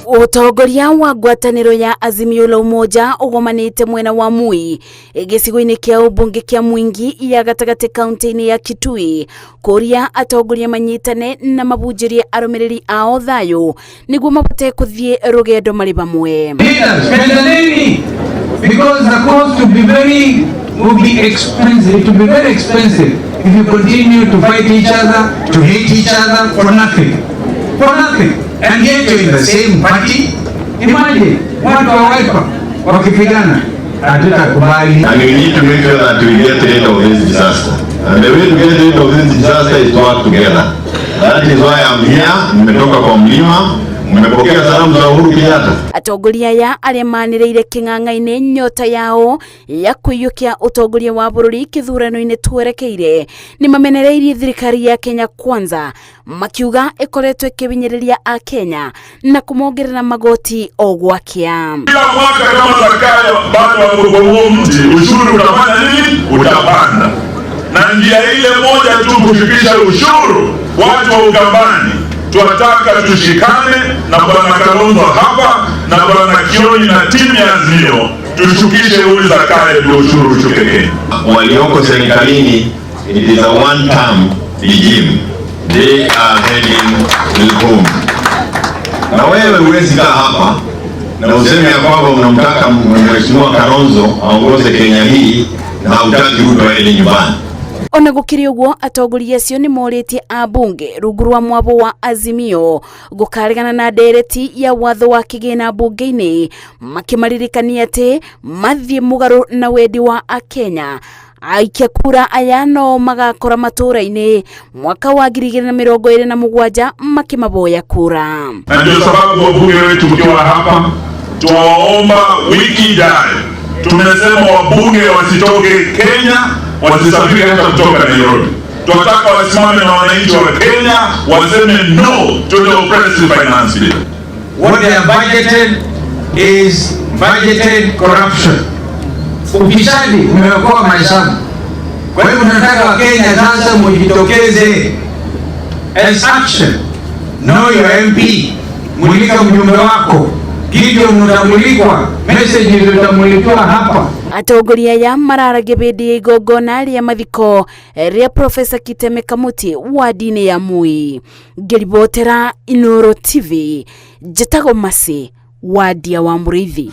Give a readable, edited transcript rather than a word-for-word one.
Utongoria wa ngwataniro ya Azimio la Umoja ugomanite mwena wa Mui gicigo-ini kia ubunge kia Mwingi ya gatagati kaunti-ini ya Kitui kuria atongoria manyitane na mabunjirie arumiriri ao thayo niguo mabote kuthie rugendo mari bamwe. Because the cost will be very expensive. It will be very expensive if you continue to fight each other, to hate each other for nothing. For nothing. And yet you're in the same party. Imagine, watu wawaipa wakipigana. Hatutakubali. And we need to make sure that we get rid of this disaster. And the way to get rid of this disaster is to work together. That is why I'm here. Nimetoka kwa mlima. Mmepokea salamu za Uhuru Kenyatta. Atongoria ya aria manireire king'ang'a-ini nyota yao ya kuiyukia utongoria wa bururi kithurano-ini twerekeire ni mamenereirie thirikari ya Kenya Kwanza makiuga ikoretwo ikibinyiriria a Kenya na kumongerera magoti o gwakia. Kila mwaka kama Zakayo bado wagogo mti ushuru utafanya nini? Utapanda. Na njia ile moja tu kushukisha ushuru watu wa Ukambani. Tunataka tushikane na Bwana Kalonzo hapa na Bwana Kioni na timu ya Azimio tushukishe ule Zakayo ndio ushuru ushuke Kenya. Walioko serikalini, it is a one term regime. They are heading home. Na wewe huwezi kaa hapa na useme ya kwamba unamtaka Mheshimiwa Kalonzo aongoze Kenya hii na hutaki Ruto aende nyumbani. Ona gukiri uguo atongoria acio ni moritie abunge rungu rwa mwabo wa Azimio gukarigana na ndereti ya watho wa kigina bunge-ini makimaririkania ati mathie mugaru na wendi wa Akenya aikia kura aya no magakora matura-ini mwaka wa 2027 makimaboya kura. Na ndio sababu wabunge wetu mkiwa hapa tuwaomba wiki ijayo tumesema wabunge wasitoke Kenya, wasisafiri hata kutoka Nairobi. Tunataka wasimame na wananchi wa Kenya waseme no to the oppressive finance bill. What they have budgeted is budgeted corruption. Ufisadi umeokoa maisha. Kwa hivyo tunataka Wakenya sasa mjitokeze as action. Know your MP. Mulika mjumbe wako. Gideon mutamulikwa, message zitamulikiwa hapa. Atongoria ya mararage bedi igongona ria mathiko ria Profesa Kiteme Kamuti wa dini ya Mui. Ngeribotera Inoro TV, Jetago Masi wa Dia wa Murithi.